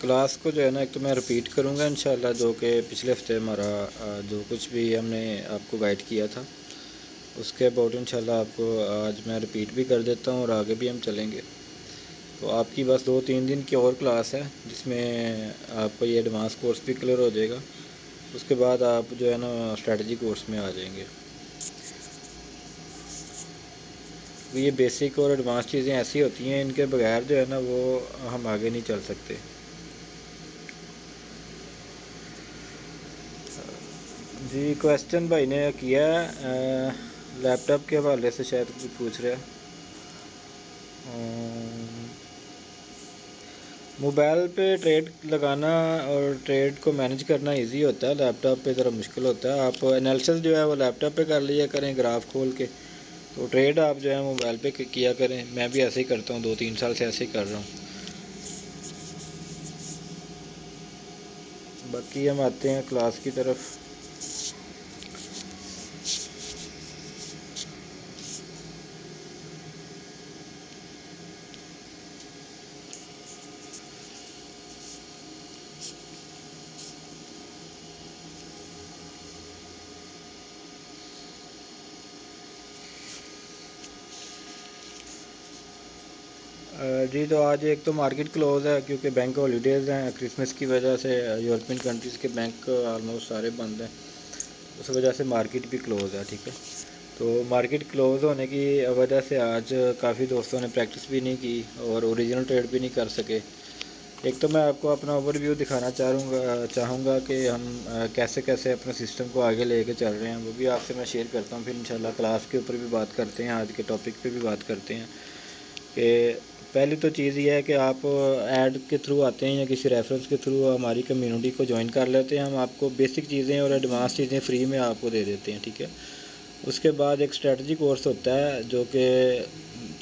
Class को जो है ना, एक तो मैं रिपीट करूँगा इंशाल्लाह, जो कि पिछले हफ्ते हमारा जो कुछ भी हमने आपको गाइड किया था उसके अबाउट इंशाल्लाह आपको आज मैं रिपीट भी कर देता हूँ और आगे भी हम चलेंगे। तो आपकी बस 2-3 दिन की और क्लास है जिसमें आपको ये एडवांस कोर्स भी क्लियर हो जाएगा। उसके बाद आप जो है ना स्ट्रेटजी कोर्स में आ जाएंगे। तो ये बेसिक और एडवांस चीज़ें ऐसी होती हैं, इनके बगैर जो है ना वो हम आगे नहीं चल सकते। जी, क्वेश्चन भाई ने किया लैपटॉप के हवाले से शायद कुछ पूछ रहे हैं। मोबाइल पे ट्रेड लगाना और ट्रेड को मैनेज करना इजी होता है, लैपटॉप पे ज़रा मुश्किल होता है। आप एनालिसिस जो है वो लैपटॉप पे कर लिया करें ग्राफ खोल के, तो ट्रेड आप जो है मोबाइल पे किया करें। मैं भी ऐसे ही करता हूँ, 2-3 साल से ऐसे ही कर रहा हूँ। बाकी हम आते हैं क्लास की तरफ। जी, तो आज एक तो मार्केट क्लोज़ है क्योंकि बैंक हॉलीडेज़ हैं, क्रिसमस की वजह से यूरोपियन कंट्रीज़ के बैंक ऑलमोस्ट सारे बंद हैं, उस वजह से मार्केट भी क्लोज़ है। ठीक है, तो मार्केट क्लोज़ होने की वजह से आज काफ़ी दोस्तों ने प्रैक्टिस भी नहीं की और ओरिजिनल ट्रेड भी नहीं कर सके। एक तो मैं आपको अपना ओवरव्यू दिखाना चाहूँगा कि हम कैसे कैसे अपने सिस्टम को आगे लेके चल रहे हैं, वो भी आपसे मैं शेयर करता हूँ। फिर इंशाल्लाह क्लास के ऊपर भी बात करते हैं, आज के टॉपिक पे भी बात करते हैं। कि पहली तो चीज़ ये है कि आप ऐड के थ्रू आते हैं या किसी रेफरेंस के थ्रू हमारी कम्युनिटी को ज्वाइन कर लेते हैं। हम आपको बेसिक चीज़ें और एडवांस चीज़ें फ्री में आपको दे देते हैं। ठीक है, उसके बाद एक स्ट्रेटजी कोर्स होता है जो कि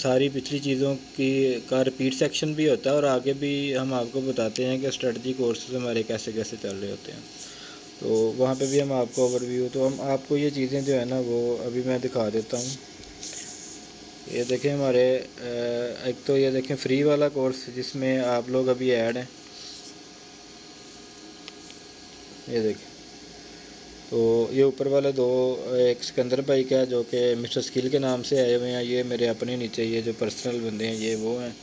सारी पिछली चीज़ों की का रिपीट सेक्शन भी होता है और आगे भी हम आपको बताते हैं कि स्ट्रेटजी कोर्सेज हमारे कैसे कैसे चल रहे होते हैं। तो वहाँ पे भी हम आपको ओवरव्यू, तो हम आपको ये चीज़ें जो है ना वो अभी मैं दिखा देता हूँ। ये देखें हमारे एक तो ये देखें फ्री वाला कोर्स जिसमें आप लोग अभी ऐड हैं, ये देखें। तो ये ऊपर वाले दो, एक सिकंदर भाई का जो कि मिस्टर स्किल के नाम से आए हुए हैं, ये मेरे अपने नीचे ये जो पर्सनल बंदे हैं ये वो हैं।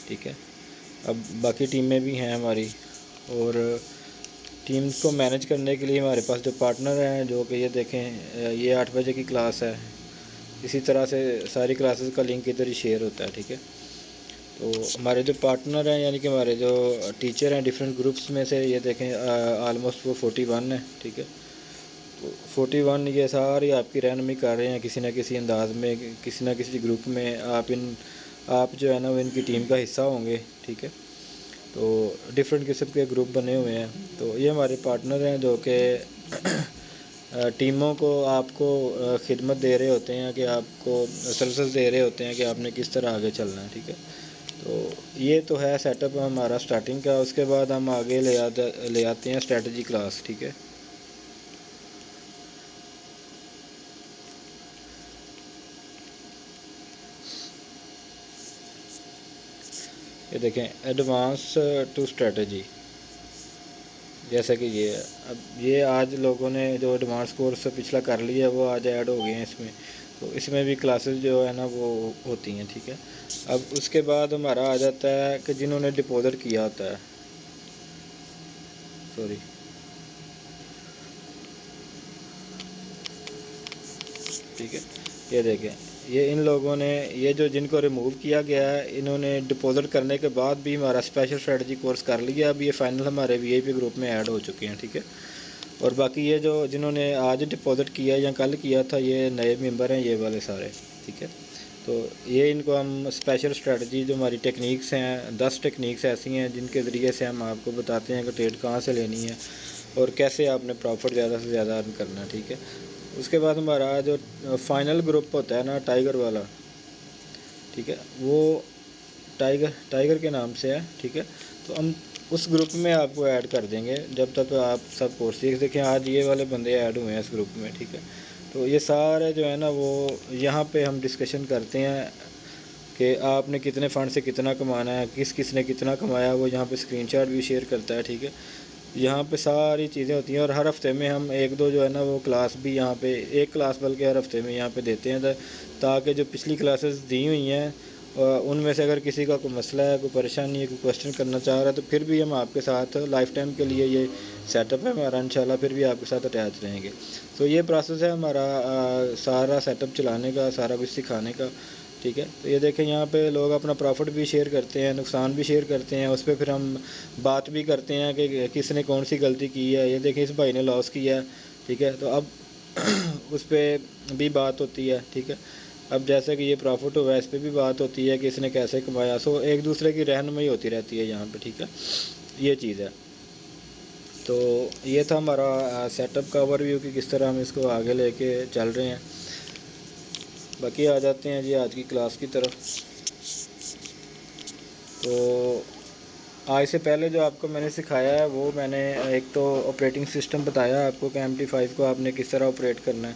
ठीक है, अब बाकी टीमें भी हैं हमारी, और टीम्स को मैनेज करने के लिए हमारे पास जो पार्टनर हैं, जो कि ये देखें ये 8 बजे की क्लास है। इसी तरह से सारी क्लासेस का लिंक इधर ही शेयर होता है। ठीक है, तो हमारे जो पार्टनर हैं यानी कि हमारे जो टीचर हैं डिफरेंट ग्रुप्स में से, ये देखें आलमोस्ट वो 41 है। ठीक है, तो 41 ये सारी आपकी रहनुमाई कर रहे हैं किसी न किसी अंदाज में, किसी न किसी ग्रुप में आप जो है ना वो इनकी टीम का हिस्सा होंगे। ठीक है, तो डिफरेंट किस्म के ग्रुप बने हुए हैं। तो ये हमारे पार्टनर हैं जो कि टीमों को आपको खिदमत दे रहे होते हैं कि आपको सर्विसेज दे रहे होते हैं कि आपने किस तरह आगे चलना है। ठीक है, तो ये तो है सेटअप हमारा स्टार्टिंग का। उसके बाद हम आगे ले आते हैं स्ट्रेटजी क्लास। ठीक है, ये देखें एडवांस टू स्ट्रेटजी, जैसा कि ये है। अब ये आज लोगों ने जो एडवांस कोर्स पिछला कर लिया है वो आज ऐड हो गए हैं इसमें, तो इसमें भी क्लासेस जो है ना वो होती हैं। ठीक है, अब उसके बाद हमारा आ जाता है कि जिन्होंने डिपॉजिट किया होता है, सॉरी, ठीक है, ये देखें ये इन लोगों ने, ये जो जिनको रिमूव किया गया है, इन्होंने डिपॉजिट करने के बाद भी हमारा स्पेशल स्ट्रेटजी कोर्स कर लिया। अब ये फाइनल हमारे वीआईपी ग्रुप में ऐड हो चुके हैं। ठीक है, और बाकी ये जो जिन्होंने आज डिपॉजिट किया या कल किया था, ये नए मेंबर हैं ये वाले सारे। ठीक है, तो ये इनको हम स्पेशल स्ट्रेटजी जो हमारी टेक्निक्स हैं, 10 टेक्निक्स ऐसी हैं जिनके ज़रिए से हम आपको बताते हैं कि ट्रेड कहाँ से लेनी है और कैसे आपने प्रॉफिट ज़्यादा से ज़्यादा अर्न करना है। ठीक है, उसके बाद हमारा जो फाइनल ग्रुप होता है ना टाइगर वाला, ठीक है, वो टाइगर टाइगर के नाम से है। ठीक है, तो हम उस ग्रुप में आपको ऐड कर देंगे जब तक आप सब कोर्स सीख। देखें आज ये वाले बंदे ऐड हुए हैं इस ग्रुप में। ठीक है, तो ये सारे जो है ना वो यहाँ पे हम डिस्कशन करते हैं कि आपने कितने फ़ंड से कितना कमाना है, किस ने कितना कमाया, वो यहाँ पे स्क्रीनशॉट भी शेयर करता है, ठीक है। यहाँ पे सारी चीज़ें होती हैं और हर हफ्ते में हम एक दो जो है ना वो क्लास भी यहाँ पे, एक क्लास बल्कि हर हफ्ते में यहाँ पे देते हैं, ताकि जो पिछली क्लासेस दी हुई हैं उनमें से अगर किसी का कोई मसला है, कोई परेशानी है, कोई क्वेश्चन करना चाह रहा है, तो फिर भी हम आपके साथ लाइफ टाइम के लिए ये सेटअप है हमारा, इंशाल्लाह फिर भी आपके साथ अटैच रहेंगे। तो ये प्रोसेस है हमारा सारा सेटअप चलाने का, सारा कुछ सिखाने का, ठीक है। तो ये देखें यहाँ पे लोग अपना प्रॉफिट भी शेयर करते हैं, नुकसान भी शेयर करते हैं, उस पर फिर हम बात भी करते हैं कि किसने कौन सी गलती की है। ये देखें इस भाई ने लॉस किया है, ठीक है, तो अब उस पर भी बात होती है, ठीक है। अब जैसे कि ये प्रॉफिट हुआ है, इस पर भी बात होती है कि इसने कैसे कमाया। सो एक दूसरे की रहनुमाई होती रहती है यहाँ पे, ठीक है, ये चीज़ है। तो ये था हमारा सेटअप का ओवरव्यू कि किस तरह हम इसको आगे लेके चल रहे हैं। बाकी आ जाते हैं जी आज की क्लास की तरफ। तो आज से पहले जो आपको मैंने सिखाया है वो मैंने एक तो ऑपरेटिंग सिस्टम बताया आपको कि MT5 को आपने किस तरह ऑपरेट करना है,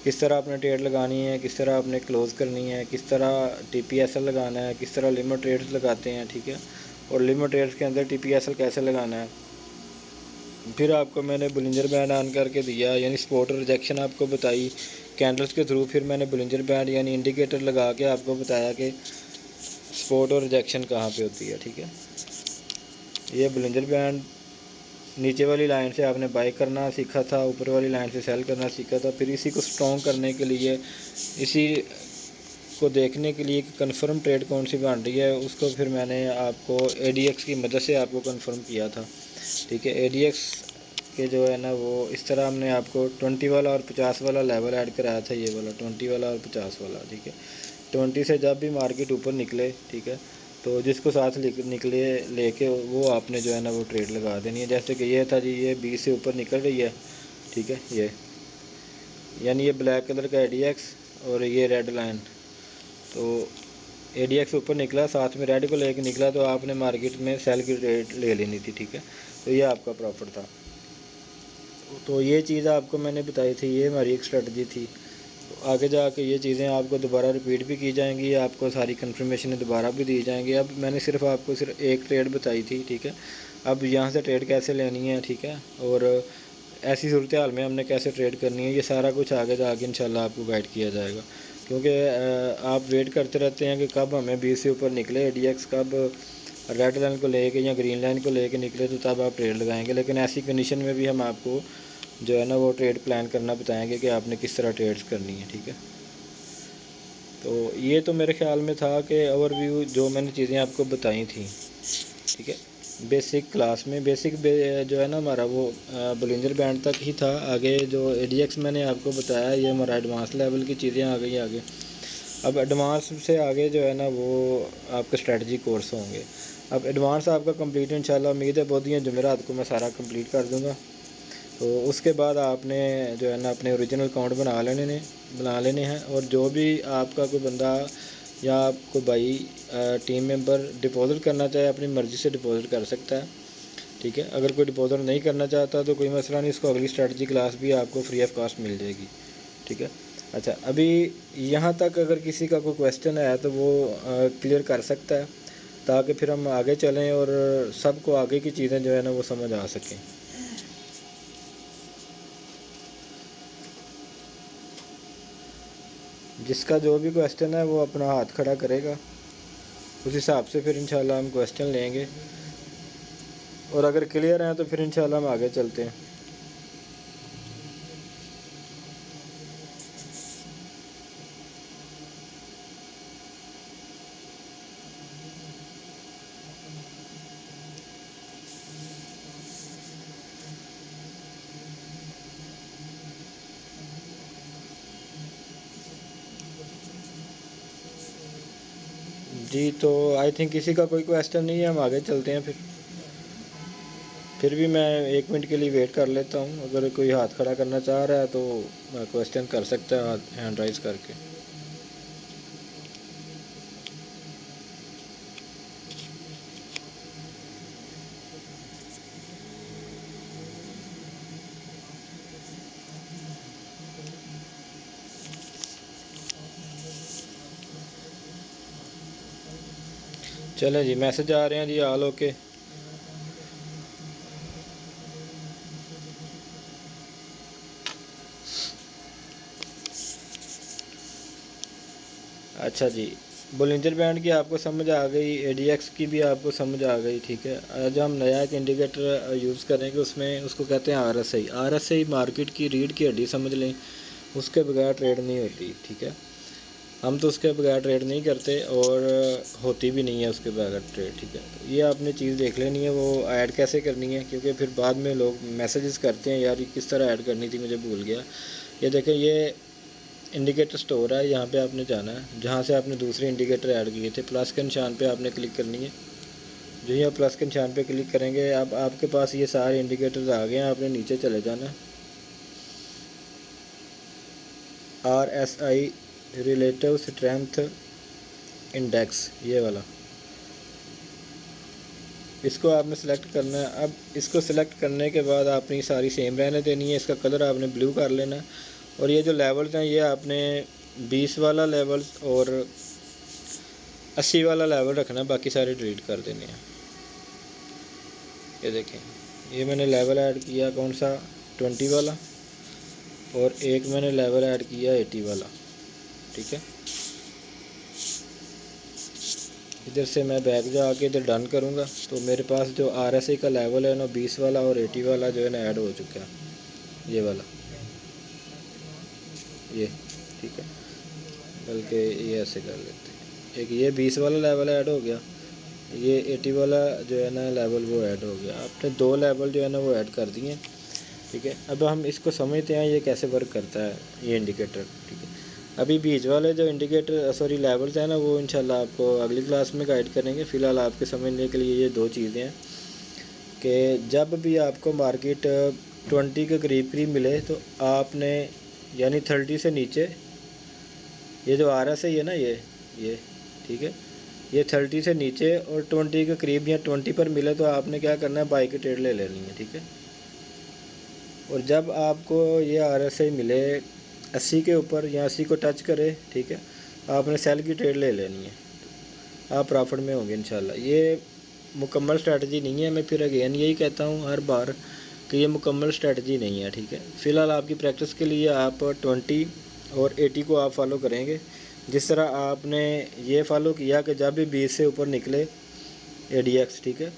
किस तरह आपने ट्रेड लगानी है, किस तरह आपने क्लोज़ करनी है, किस तरह TPSL लगाना है, किस तरह लिमिट ट्रेड्स लगाते हैं, ठीक है, और लिमिट ट्रेड्स के अंदर TPSL कैसे लगाना है। फिर आपको मैंने बुलिंजर बैंड ऑन करके दिया, यानी सपोर्ट और रिजेक्शन आपको बताई कैंडल्स के थ्रू। फिर मैंने बुलिंजर बैंड यानी इंडिकेटर लगा के आपको बताया कि सपोर्ट और रिजेक्शन कहाँ पे होती है, ठीक है। ये बुलिंजर बैंड नीचे वाली लाइन से आपने बाई करना सीखा था, ऊपर वाली लाइन से सेल करना सीखा था। फिर इसी को स्ट्रॉन्ग करने के लिए, इसी को देखने के लिए कि कंफर्म ट्रेड कौन सी बन रही है, उसको फिर मैंने आपको ADX की मदद से आपको कंफर्म किया था, ठीक है। ADX के जो है ना वो इस तरह हमने आपको 20 वाला और 50 वाला लेवल ऐड कराया था, ये वाला 20 वाला और 50 वाला, ठीक है। 20 से जब भी मार्केट ऊपर निकले, ठीक है, तो जिसको साथ निकले लेके वो आपने जो है ना वो ट्रेड लगा देनी है। जैसे कि ये था जी, ये 20 से ऊपर निकल रही है, ठीक है, ये यानी ये ब्लैक कलर का ADX और ये रेड लाइन। तो ADX ऊपर निकला, साथ में रेड को लेके निकला, तो आपने मार्केट में सेल की ट्रेड ले लेनी थी, ठीक है। तो ये आपका प्रॉफिट था। तो ये चीज़ आपको मैंने बताई थी, ये हमारी एक स्ट्रेटजी थी। तो आगे जाके ये चीज़ें आपको दोबारा रिपीट भी की जाएंगी, आपको सारी कंफर्मेशन दोबारा भी दी जाएंगी। अब मैंने आपको सिर्फ एक ट्रेड बताई थी, ठीक है। अब यहाँ से ट्रेड कैसे लेनी है, ठीक है, और ऐसी सूरत हाल में हमने कैसे ट्रेड करनी है, ये सारा कुछ आगे जाके इंशाल्लाह आपको गाइड किया जाएगा। क्योंकि आप वेट करते रहते हैं कि कब हमें 20 से ऊपर निकले ADX, कब रेड लाइन को लेके या ग्रीन लाइन को लेके निकले, तो तब आप ट्रेड लगाएंगे। लेकिन ऐसी कंडीशन में भी हम आपको जो है ना वो ट्रेड प्लान करना बताएंगे कि आपने किस तरह ट्रेड्स करनी है, ठीक है। तो ये तो मेरे ख्याल में था कि ओवरव्यू जो मैंने चीज़ें आपको बताई थी, ठीक है। बेसिक क्लास में जो है ना हमारा वो बुलिंजर बैंड तक ही था। आगे जो ADX मैंने आपको बताया, ये हमारा एडवांस लेवल की चीज़ें आ गई आगे। अब एडवांस से आगे जो है ना वो आपके स्ट्रेटजी कोर्स होंगे। अब एडवांस आपका कंप्लीट इंशाल्लाह उम्मीद है बहुत ही जुमेरात को मैं सारा कंप्लीट कर दूँगा। तो उसके बाद आपने जो है ना अपने ओरिजिनल अकाउंट बना लेने हैं, और जो भी आपका कोई बंदा या कोई भाई टीम मेंबर डिपॉज़िट करना चाहे, अपनी मर्ज़ी से डिपॉज़िट कर सकता है, ठीक है। अगर कोई डिपॉज़िट नहीं करना चाहता तो कोई मसला नहीं, इसको अगली स्ट्रेटजी क्लास भी आपको फ्री ऑफ कॉस्ट मिल जाएगी, ठीक है। अच्छा, अभी यहाँ तक अगर किसी का कोई क्वेश्चन है तो वो क्लियर कर सकता है, ताकि फिर हम आगे चलें और सबको आगे की चीज़ें जो है ना वो समझ आ सकें। जिसका जो भी क्वेश्चन है वो अपना हाथ खड़ा करेगा, उस हिसाब से फिर इंशाल्लाह हम क्वेश्चन लेंगे, और अगर क्लियर हैं तो फिर इंशाल्लाह हम आगे चलते हैं। जी, तो आई थिंक किसी का कोई क्वेश्चन नहीं है, हम आगे चलते हैं। फिर भी मैं 1 मिनट के लिए वेट कर लेता हूँ। अगर कोई हाथ खड़ा करना चाह रहा है तो क्वेश्चन कर सकता है हाथ हैंड राइज करके। चलें जी, मैसेज आ रहे हैं जी, ऑल ओके। अच्छा जी, बोलिंजर बैंड की आपको समझ आ गई, एडीएक्स की भी आपको समझ आ गई, ठीक है। आज हम नया एक इंडिकेटर यूज़ करेंगे, उसमें उसको कहते हैं आरएसआई। आरएसआई मार्केट की रीढ़ की हड्डी समझ लें, उसके बगैर ट्रेड नहीं होती, ठीक है। हम तो उसके बगैर ट्रेड नहीं करते और होती भी नहीं है उसके बगैर ट्रेड, ठीक है। तो ये आपने चीज़ देख लेनी है, वो ऐड कैसे करनी है, क्योंकि फिर बाद में लोग मैसेजेस करते हैं यार ये किस तरह ऐड करनी थी, मुझे भूल गया। ये देखें, ये इंडिकेटर स्टोर है, यहाँ पे आपने जाना है, जहाँ से आपने दूसरे इंडिकेटर ऐड किए थे, प्लस के निशान पे आपने क्लिक करनी है। जो ही आप प्लस के निशान पे क्लिक करेंगे, अब आपके पास ये सारे इंडिकेटर्स आ गए हैं, आपने नीचे चले जाना है। RSI रिलेटिव स्ट्रेंथ इंडेक्स, ये वाला, इसको आपने सेलेक्ट करना है। अब इसको सेलेक्ट करने के बाद आपने सारी सेम रहने देनी है, इसका कलर आपने ब्लू कर लेना है। और ये जो लेवल्स हैं, ये आपने 20 वाला लेवल और 80 वाला लेवल रखना है, बाकी सारे डिलीट कर देने हैं। ये देखें, ये मैंने लेवल ऐड किया कौन सा, 20 वाला, और एक मैंने लेवल ऐड किया 80 वाला, ठीक है। इधर से मैं बैक जाके इधर डन करूँगा, तो मेरे पास जो RSI का लेवल है ना, 20 वाला और 80 वाला जो है ना ऐड हो चुका है, ये वाला, ये, ठीक है। बल्कि ये ऐसे कर लेते हैं, एक ये 20 वाला लेवल ऐड हो गया, ये 80 वाला जो है ना लेवल वो ऐड हो गया। आपने 2 लेवल जो है ना वो ऐड कर दिए, ठीक है। अब हम इसको समझते हैं ये कैसे वर्क करता है ये इंडिकेटर, ठीक है। अभी बीच वाले जो इंडिकेटर सॉरी लेवल्स हैं ना, वो इंशाल्लाह आपको अगली क्लास में गाइड करेंगे। फ़िलहाल आपके समझने के लिए ये 2 चीज़ें हैं कि जब भी आपको मार्केट 20 के करीब करीब मिले, तो आपने यानी 30 से नीचे, ये जो RSI है ना, ये ठीक है, ये 30 से नीचे और 20 के करीब या 20 पर मिले, तो आपने क्या करना है, बाई की ट्रेड ले लेनी है, ठीक है। और जब आपको ये RSI मिले 80 के ऊपर या 80 को टच करे, ठीक है, आपने सेल की ट्रेड ले लेनी है, आप प्रॉफिट में होंगे इंशाल्लाह। ये मुकम्मल स्ट्रेटजी नहीं है, मैं फिर अगेन यही कहता हूँ हर बार कि ये मुकम्मल स्ट्रेटजी नहीं है, ठीक है। फ़िलहाल आपकी प्रैक्टिस के लिए आप 20 और 80 को आप फॉलो करेंगे। जिस तरह आपने ये फॉलो किया कि जब भी 20 से ऊपर निकले ADX, ठीक है,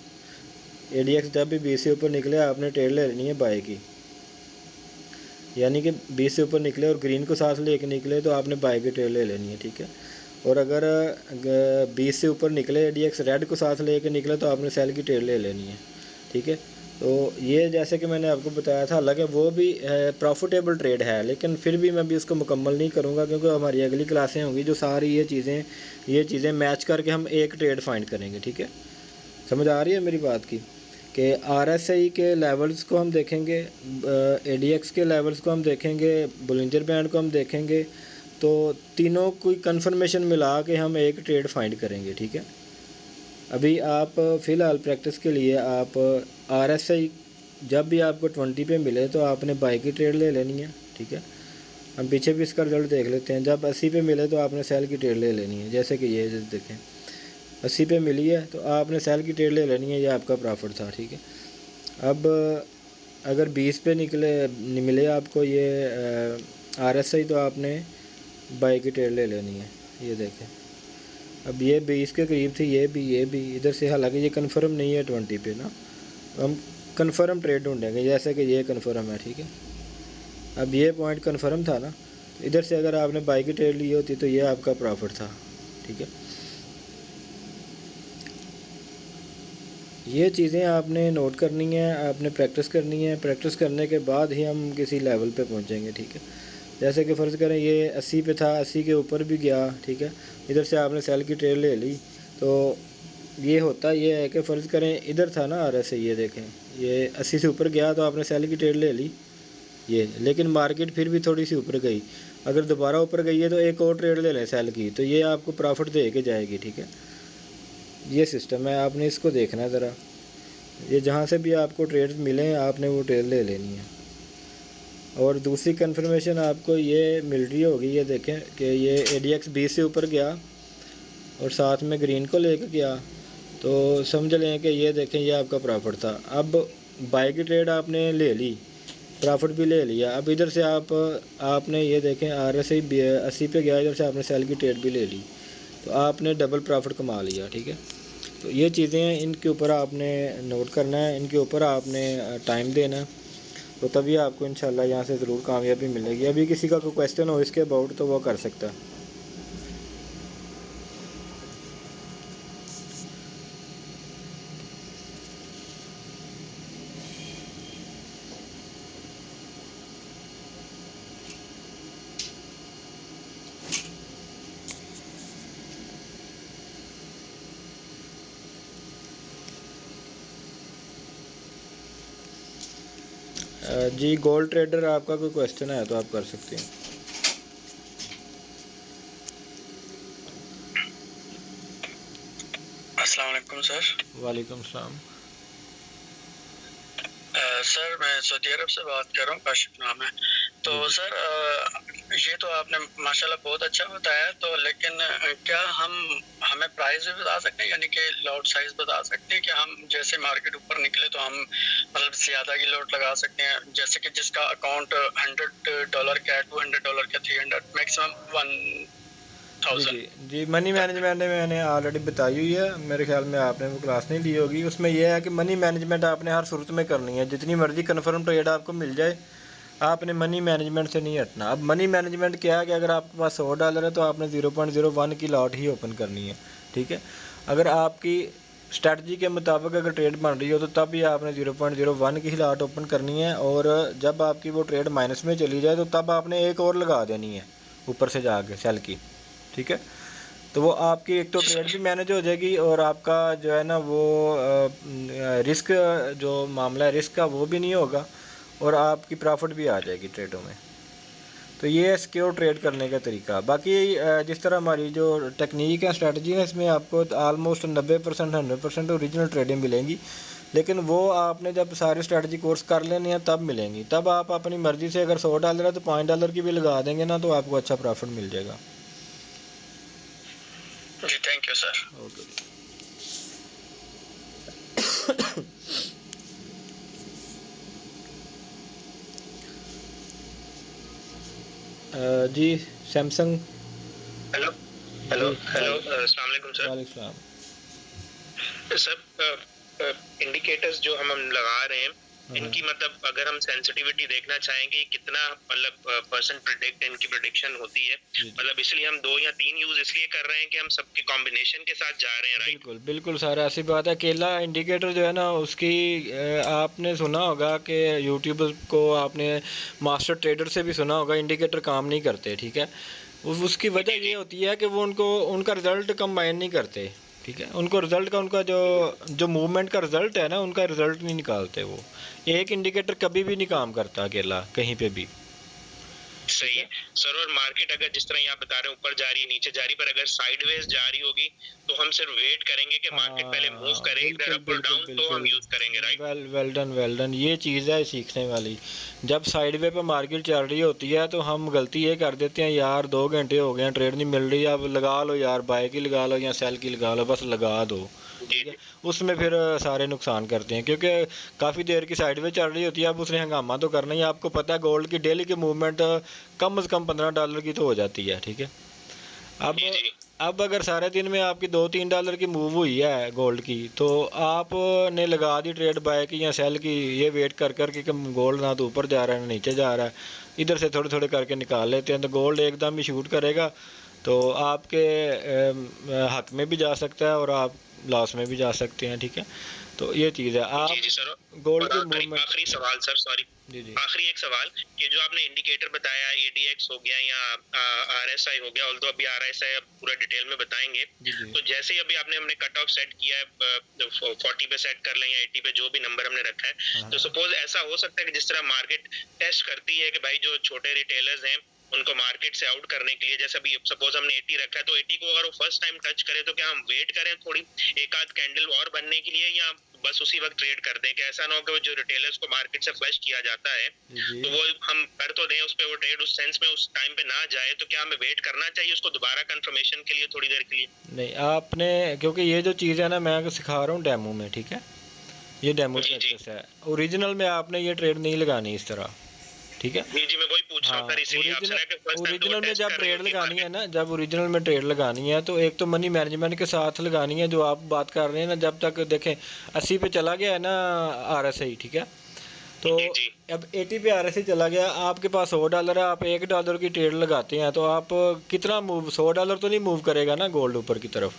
ADX जब भी 20 से ऊपर निकले आपने ट्रेड ले लेनी है बाय की, यानी कि 20 से ऊपर निकले और ग्रीन को साथ लेके निकले तो आपने बाय की ट्रेड ले लेनी है, ठीक है। और अगर 20 से ऊपर निकले ADX रेड को साथ लेके निकले तो आपने सेल की ट्रेड ले लेनी है, ठीक है। तो ये जैसे कि मैंने आपको बताया था, हालांकि वो भी प्रॉफिटेबल ट्रेड है, लेकिन फिर भी मैं भी उसको मुकम्मल नहीं करूँगा, क्योंकि हमारी अगली क्लासें होंगी जो सारी ये चीज़ें मैच करके हम एक ट्रेड फाइंड करेंगे, ठीक है। समझ आ रही है मेरी बात की कि RSI के लेवल्स को हम देखेंगे, ADX के लेवल्स को हम देखेंगे, बोलिंजर बैंड को हम देखेंगे, तो तीनों कोई कंफर्मेशन मिला के हम एक ट्रेड फाइंड करेंगे, ठीक है। अभी आप फ़िलहाल प्रैक्टिस के लिए आप RSI जब भी आपको 20 पे मिले तो आपने बाई की ट्रेड ले लेनी है, ठीक है। हम पीछे भी इसका रिजल्ट देख लेते हैं, जब 80 पे मिले तो आपने सेल की ट्रेड ले लेनी है, जैसे कि ये देखें 80 पे मिली है तो आपने सेल की ट्रेड ले लेनी है, ये आपका प्रॉफिट था, ठीक है। अब अगर 20 पे मिले आपको ये RSI, तो आपने बाई की ट्रेड ले लेनी है, ये देखें। अब ये 20 के करीब थी, ये भी इधर से, हालांकि ये कंफर्म नहीं है 20 पे ना, तो हम कंफर्म ट्रेड ढूंढेंगे, जैसे कि ये कंफर्म है, ठीक है। अब ये पॉइंट कंफर्म था ना, तो इधर से अगर आपने बाई की ट्रेड ली होती तो ये आपका प्रॉफिट था, ठीक है। ये चीज़ें आपने नोट करनी है, आपने प्रैक्टिस करनी है, प्रैक्टिस करने के बाद ही हम किसी लेवल पे पहुंचेंगे, ठीक है। जैसे कि फ़र्ज़ करें ये 80 पे था, 80 के ऊपर भी गया, ठीक है, इधर से आपने सेल की ट्रेड ले ली, तो ये होता ये है कि फ़र्ज़ करें इधर था ना RSI, ये देखें ये 80 से ऊपर गया तो आपने सेल की ट्रेड ले ली ये, लेकिन मार्केट फिर भी थोड़ी सी ऊपर गई, अगर दोबारा ऊपर गई है तो एक और ट्रेड ले लें सेल की, तो ये आपको प्रॉफिट दे के जाएगी, ठीक है। ये सिस्टम है, आपने इसको देखना है ज़रा, ये जहाँ से भी आपको ट्रेड मिलें आपने वो ट्रेड ले लेनी है। और दूसरी कंफर्मेशन आपको ये मिल रही होगी, ये देखें कि ये ADX 20 से ऊपर गया और साथ में ग्रीन को लेकर गया, तो समझ लें कि ये देखें ये आपका प्रॉफिट था। अब बाई की ट्रेड आपने ले ली, प्रॉफिट भी ले लिया। अब इधर से आपने ये देखें RSI 80 पे गया, इधर से आपने सेल की ट्रेड भी ले ली, तो आपने डबल प्रॉफिट कमा लिया, ठीक है। तो ये चीज़ें हैं, इनके ऊपर आपने नोट करना है, इनके ऊपर आपने टाइम देना है, तो तभी आपको इंशाल्लाह यहाँ से ज़रूर कामयाबी मिलेगी। अभी किसी का कोई क्वेश्चन हो इसके अबाउट तो वो कर सकता है। जी गोल्ड ट्रेडर, आपका कोई क्वेश्चन है तो आप कर सकते हैं। अस्सलाम वालेकुम सर। वालेकुम सलाम। सर मैं सऊदी अरब से बात कर रहा हूँ, काशिफ नाम है। तो सर ये तो आपने माशाल्लाह बहुत अच्छा बताया, तो लेकिन क्या हमें प्राइस भी बता सकते हैं, यानी कि लॉट साइज बता सकते हैं कि हम जैसे मार्केट ऊपर निकले तो हम मतलब ज़्यादा की लॉट लगा सकते हैं, जैसे कि जिसका अकाउंट $100 का है, $200 का, 300, मैक्सिमम 1000। जी मनी मैनेजमेंट मैंने ऑलरेडी बताई हुई है, मेरे ख्याल में आपने वो क्लास नहीं ली होगी। उसमें यह है कि मनी मैनेजमेंट आपने हर सूरत में करनी है, जितनी मर्जी कन्फर्म ट्रेड आपको मिल जाए, आपने मनी मैनेजमेंट से नहीं हटना। अब मनी मैनेजमेंट क्या है कि अगर आपके पास $100 है तो आपने 0.01 की लॉट ही ओपन करनी है, ठीक है। अगर आपकी स्ट्रैटेजी के मुताबिक अगर ट्रेड बन रही हो तो तब भी आपने 0.01 की ही लॉट ओपन करनी है, और जब आपकी वो ट्रेड माइनस में चली जाए तो तब आपने एक और लगा देनी है ऊपर से जाके सेल की, ठीक है। तो वो आपकी एक तो ट्रेड भी मैनेज हो जाएगी, और आपका जो है ना वो रिस्क, जो मामला है रिस्क का वो भी नहीं होगा, और आपकी प्रॉफिट भी आ जाएगी ट्रेडों में। तो ये है सिक्योर ट्रेड करने का तरीका। बाकी जिस तरह हमारी जो टेक्निक है, स्ट्रेटजी है, इसमें आपको आलमोस्ट 90% 100% ओरिजिनल ट्रेडें मिलेंगी, लेकिन वो आपने जब सारे स्ट्रेटजी कोर्स कर लेने हैं तब मिलेंगी। तब आप अपनी मर्ज़ी से अगर $100 है तो $5 की भी लगा देंगे ना, तो आपको अच्छा प्रॉफिट मिल जाएगा। जी थैंक यू सर। ओके जी सैमसंग। हेलो हेलो हेलो, अस्सलाम वालेकुम सर। वालेकुम सलाम। सर इंडिकेटर्स जो हम लगा रहे हैं, इनकी मतलब अगर हम सेंसिटिविटी देखना चाहेंगे कितना मतलब परसेंट प्रेडिक्ट इनकी प्रेडिक्शन होती है, मतलब इसलिए हम 2 या 3 यूज इसलिए कर रहे हैं कि हम सबके कॉम्बिनेशन के साथ जा रहे हैं, राइट? बिल्कुल बिल्कुल सर, ऐसी बात है। केला इंडिकेटर जो है ना उसकी आपने सुना होगा कि यूट्यूब को आपने मास्टर ट्रेडर से भी सुना होगा, इंडिकेटर काम नहीं करते, ठीक है। उसकी वजह ये होती है कि वो उनका रिज़ल्ट कंबाइन नहीं करते, ठीक है। उनको रिज़ल्ट का उनका जो मूवमेंट का रिज़ल्ट है ना, उनका रिज़ल्ट नहीं निकालते वो। एक इंडिकेटर कभी भी नहीं काम करता अकेला कहीं पे भी। सही है सर। और मार्केट अगर जिस तरह आप बता रहे हैं ऊपर जा रही है, नीचे जा रही, पर अगर साइडवेज जा रही होगी तो हम सिर्फ वेट करेंगे कि मार्केट पहले मूव करे इधर अप और डाउन, तो हम यूज करेंगे, राइट? वेल डन, ये चीज़ है सीखने वाली। जब साइडवे पे मार्केट चल रही होती है तो हम गलती ये कर देते हैं, यार 2 घंटे हो गए हैं ट्रेड नहीं मिल रही, अब लगा लो यार, बाय की लगा लो या सेल की लगा लो, बस लगा दो, ठीक है। उसमें फिर सारे नुकसान करते हैं, क्योंकि काफ़ी देर की साइडवे चल रही होती है। अब उसने हंगामा तो करना ही, आपको पता है गोल्ड की डेली की मूवमेंट कम से कम $15 की तो हो जाती है, ठीक है। अब अगर सारे दिन में आपकी $2-3 की मूव हुई है गोल्ड की, तो आपने लगा दी ट्रेड बाय की या सेल की, ये वेट कर कर के गोल्ड ना तो ऊपर जा रहा है ना नीचे जा रहा है, इधर से थोड़े थोड़े करके निकाल लेते हैं, तो गोल्ड एकदम ही शूट करेगा, तो आपके हक में भी जा सकता है और आप लॉस में भी जा सकते हैं, ठीक है। तो ये चीज़ है। आप जी सर। गोल्ड की मूवमेंट। आखिरी सवाल सर, सॉरी, जी आखिरी एक सवाल कि जो आपने इंडिकेटर बताया ADX हो गया या RSI हो गया, ऑल्दो अभी RSI अब पूरा डिटेल में बताएंगे, तो जैसे ही अभी हमने कट ऑफ सेट किया है 40 पे सेट कर लें या 80 पे, जो भी नंबर हमने रखा है, तो सपोज ऐसा हो सकता है कि जिस तरह मार्केट टेस्ट करती है कि भाई जो छोटे रिटेलर्स हैं उनको मार्केट से आउट करने के लिए, जैसे अभी सपोज हमने 80 रखा है, तो 80 को अगर वो फर्स्ट टाइम टच करे तो क्या हम वेट करें थोड़ी एक आध कैंडल और बनने के लिए, या बस उसी वक्त ट्रेड कर दें, कि ऐसा ना हो कि वो जो रिटेलर्स को मार्केट से फ्लश किया जाता है जी तो वो हम कर तो दें उस पर, वो ट्रेड उस सेंस में उस टाइम पे ना जाए, तो क्या हमें वेट करना चाहिए उसको दोबारा कंफर्मेशन के लिए थोड़ी देर के लिए? नहीं, आपने, क्योंकि ये जो चीज़ है ना मैं सिखा रहा हूँ डेमो में, ठीक है, ये डेमो जी जी प्रैक्टिस है। ओरिजिनल में आपने ये ट्रेड नहीं लगानी इस तरह, ठीक है। जी जी, मैं वही पूछ रहा हूँ हाँ, सर, इसीलिए आपसे ना, कि फर्स्ट टाइम तो वो ओरिजिनल में टेस्ट जब कर रही ट्रेड होगी लगानी है मार्केट। ना, जब ओरिजिनल में ट्रेड लगानी है तो एक तो मनी मैनेजमेंट के साथ लगानी है, जो आप बात कर रहे हैं ना, जब तक देखें 80 पे चला गया है ना RSI, ठीक है, तो जी जी अब 80 पे RSI चला गया, आपके पास $100 है, आप $1 की ट्रेड लगाते हैं, तो आप कितना मूव, $100 तो नहीं मूव करेगा ना गोल्ड ऊपर की तरफ,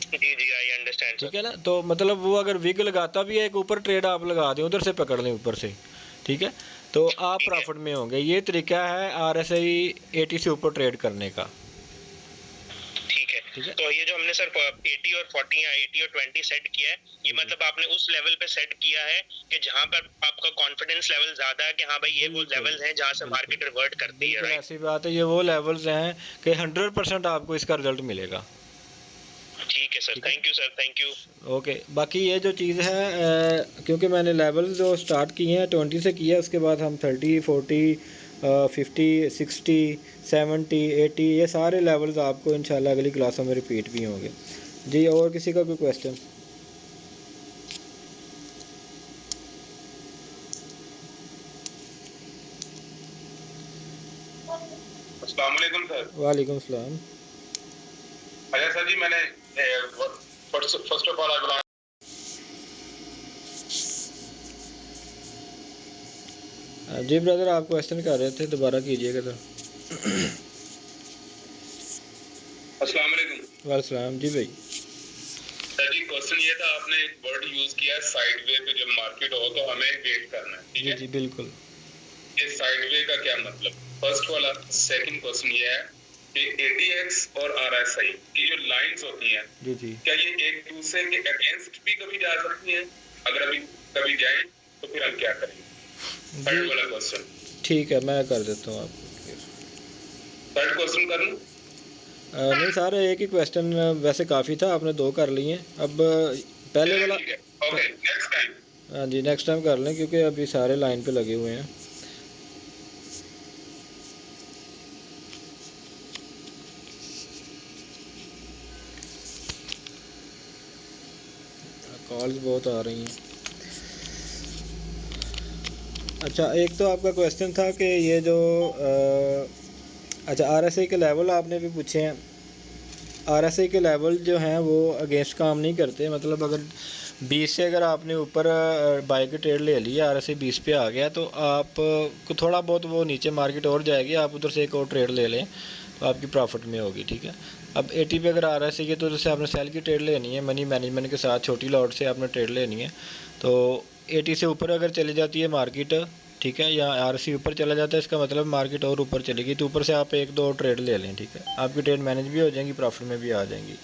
जी जी, आई अंडरस्टैंड ठीक सर। है ना। तो मतलब वो अगर विग लगाता भी है, एक ऊपर ट्रेड आप लगा दें, उधर से पकड़ लें ऊपर से, ठीक है, तो आप ठीक है प्रॉफिट में होंगे। ये तरीका है RSI 80 से ऊपर ट्रेड करने का, ठीक है। ठीक है। तो ये जो हमने सर 80 और 40 या 80 और 20 सेट किया है, ये मतलब आपने उस लेवल पे सेट किया है कि जहां पर आपका कॉन्फिडेंस लेवल ज्यादा है कि हाँ भाई ये वो बिल्कुल लेवल्स हैं जहां से बिल्कुल मार्केट रिवर्ट करती है, बिल्कुल राइट? ऐसी बात है, ये वो लेवल्स हैं कि 100% आपको इसका रिजल्ट मिलेगा, ठीक है सर, ठीक है। Thank you sir, thank you. Okay, बाकी ये जो चीज़ है क्योंकि मैंने लेवल जो स्टार्ट किए हैं 20 से किया, उसके बाद हम 30, 40, 50, 60, 70, 80, ये सारे लेवल्स आपको इंशाल्लाह अगली क्लासों में रिपीट भी होंगे जी। और किसी का कोई क्वेश्चन? अस्सलाम वालेकुम सर। वालेकुम सलाम। अच्छा सर जी, मैंने first of all I will, जी ब्रदर, आप क्वेश्चन कर रहे थे, दोबारा कीजिएगा तो। अस्सलाम वालेकुम। वालेकुम जी भाई। सर जी, क्वेश्चन ये था, आपने एक वर्ड यूज किया साइडवे पे, जब मार्केट हो तो हमें वेट करना है, ठीक जी है? जी बिल्कुल। ये साइडवे का क्या मतलब? फर्स्ट वाला। सेकंड क्वेश्चन ये है कि ATX और RSI की जो लाइंस होती हैं, जी जी क्या ये एक दूसरे के अगेंस्ट भी कभी जा सकती हैं? अगर अभी कभी जाए तो फिर हम क्या करेंगे? थर्ड वाला क्वेश्चन। ठीक है, मैं कर देता हूँ आपको। थर्ड क्वेश्चन करूँ? नहीं, सारे एक ही क्वेश्चन वैसे काफ़ी था, आपने 2 कर लिए। अब पहले वाला, ठीक है, ओके, नेक्स्ट टाइम। हाँ जी नेक्स्ट टाइम कर लें, क्योंकि अभी सारे लाइन पे लगे हुए हैं। कॉल्स बहुत आ रही हैं। अच्छा, एक तो आपका क्वेश्चन था कि ये जो अच्छा RSI के लेवल आपने भी पूछे हैं। RSI के लेवल जो हैं वो अगेंस्ट काम नहीं करते, मतलब अगर 20 से अगर आपने ऊपर बाई की ट्रेड ले ली, RSI 20 पे आ गया, तो आप को थोड़ा बहुत वो नीचे मार्केट और जाएगी, आप उधर से एक और ट्रेड ले लें तो आपकी प्रॉफिट में होगी, ठीक है। अब 80 पे अगर RSI है तो उधर से आपने सेल की ट्रेड लेनी है, मनी मैनेजमेंट के साथ छोटी लॉट से आपने ट्रेड लेनी है। तो 80 से ऊपर अगर चली जाती है मार्केट, ठीक है, या RSI ऊपर चला जाता है, इसका मतलब मार्केट और ऊपर चलेगी, तो ऊपर से आप 1-2 ट्रेड ले लें, ठीक है, आपकी ट्रेड मैनेज भी हो जाएंगी, प्रॉफिट में भी आ जाएंगी।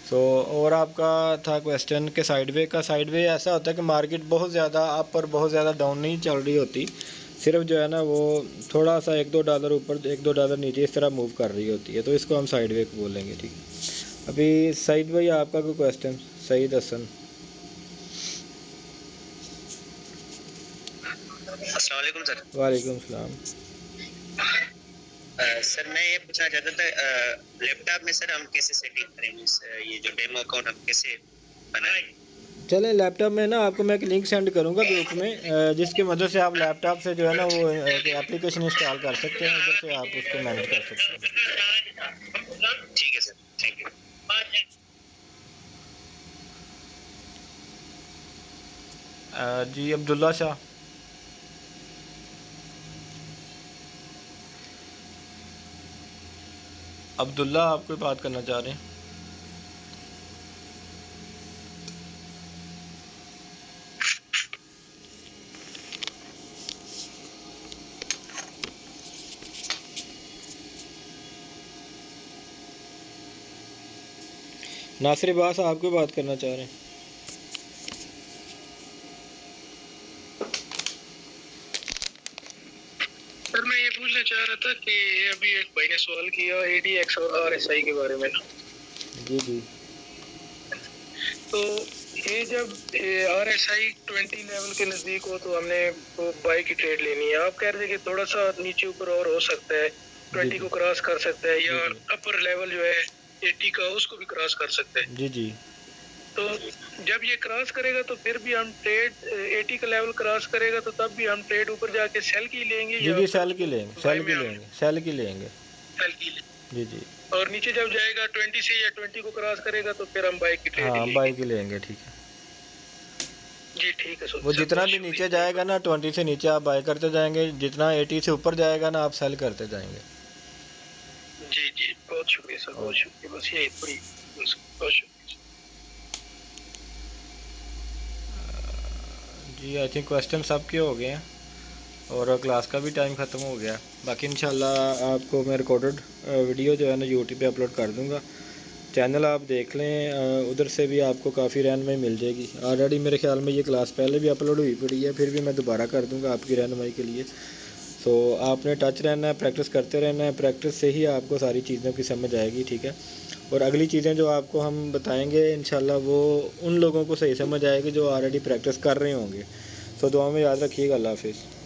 सो और आपका था क्वेश्चन के साइडवे का। साइडवे ऐसा होता है कि मार्केट बहुत ज़्यादा अप और बहुत ज़्यादा डाउन नहीं चल रही होती, सिर्फ जो है ना वो थोड़ा सा $1-2 ऊपर $1-2 नीचे इस तरह मूव कर रही होती है, तो इसको हम साइडवे बोलेंगे, ठीक है। अभी सईद भाई, आपका कोई क्वेश्चन? सईद हसन। अस्सलाम वालेकुम सर। वालेकुम सलाम। सर मैं ये पूछना चाहता था, लैपटॉप में सर हम कैसे सेटिंग करें, मींस ये जो डेमो अकाउंट हम कैसे बनाएं? चलें, लैपटॉप में ना आपको मैं एक लिंक सेंड करूंगा ग्रुप में, जिसकी मदद से आप लैपटॉप से जो है ना वो एप्लीकेशन इंस्टॉल कर सकते हैं, उधर से आप उसको मैनेज कर सकते हैं। ठीक है सर, थैंक यू। जी अब्दुल्ला शाह। अब्दुल्ला, आप कोई बात करना चाह रहे हैं? नासिर अब्बास, आप कोई बात करना चाह रहे हैं? सर मैं ये पूछना चाह रहा था कि अभी एक भाई ने सवाल किया ATX और RSI के बारे में ना, जी जी। तो ये जब RSI 20 लेवल के नज़दीक हो तो हमने वो बाई की ट्रेड लेनी है। आप कह रहे थे कि थोड़ा सा नीचे ऊपर और हो सकता है, 20 को क्रॉस कर सकता है, या अपर लेवल जो है 80 का उसको भी क्रॉस कर सकता है। जी जी। तो जब ये क्रॉस करेगा तो फिर भी हम ट्रेड 80 का लेवल क्रॉस करेगा तो तब भी हम ट्रेड ऊपर जाके सेल की लेंगे। जी जी, सेल की लेंगे, सेल की लेंगे, सेल की लेंगे। सेल की लेंगे। जी जी। और नीचे जब जाएगा 20 से या 20 को क्रॉस करेगा तो फिर हम बाई की ट्रेड हाँ, बाई की लेंगे। ठीक है जी, ठीक है। वो जितना भी नीचे जाएगा ना 20 से नीचे आप बाय करते जाएंगे, जितना 80 से ऊपर जाएगा ना आप सेल करते जाएंगे। जी जी, बहुत शुक्रिया सर, बहुत शुक्रिया। बस यही पूरी, बहुत शुक्रिया जी। आई थिंक क्वेश्चन सबके हो गए हैं और क्लास का भी टाइम ख़त्म हो गया। बाकी इंशाल्लाह आपको मैं रिकॉर्डेड वीडियो जो है ना यूट्यूब पे अपलोड कर दूंगा। चैनल आप देख लें, उधर से भी आपको काफ़ी रहनुमाई मिल जाएगी। ऑलरेडी मेरे ख्याल में ये क्लास पहले भी अपलोड हुई पड़ी है, फिर भी मैं दोबारा कर दूंगा आपकी रहनुमाई के लिए। सो आपने टच रहना है, प्रैक्टिस करते रहना है। प्रैक्टिस से ही आपको सारी चीज़ों की समझ आएगी, ठीक है। और अगली चीज़ें जो आपको हम बताएंगे इंशाल्लाह वो उन लोगों को सही समझ आएगी जो ऑलरेडी प्रैक्टिस कर रहे होंगे। सो दुआ में याद रखिएगा। अल्लाह हाफिज़।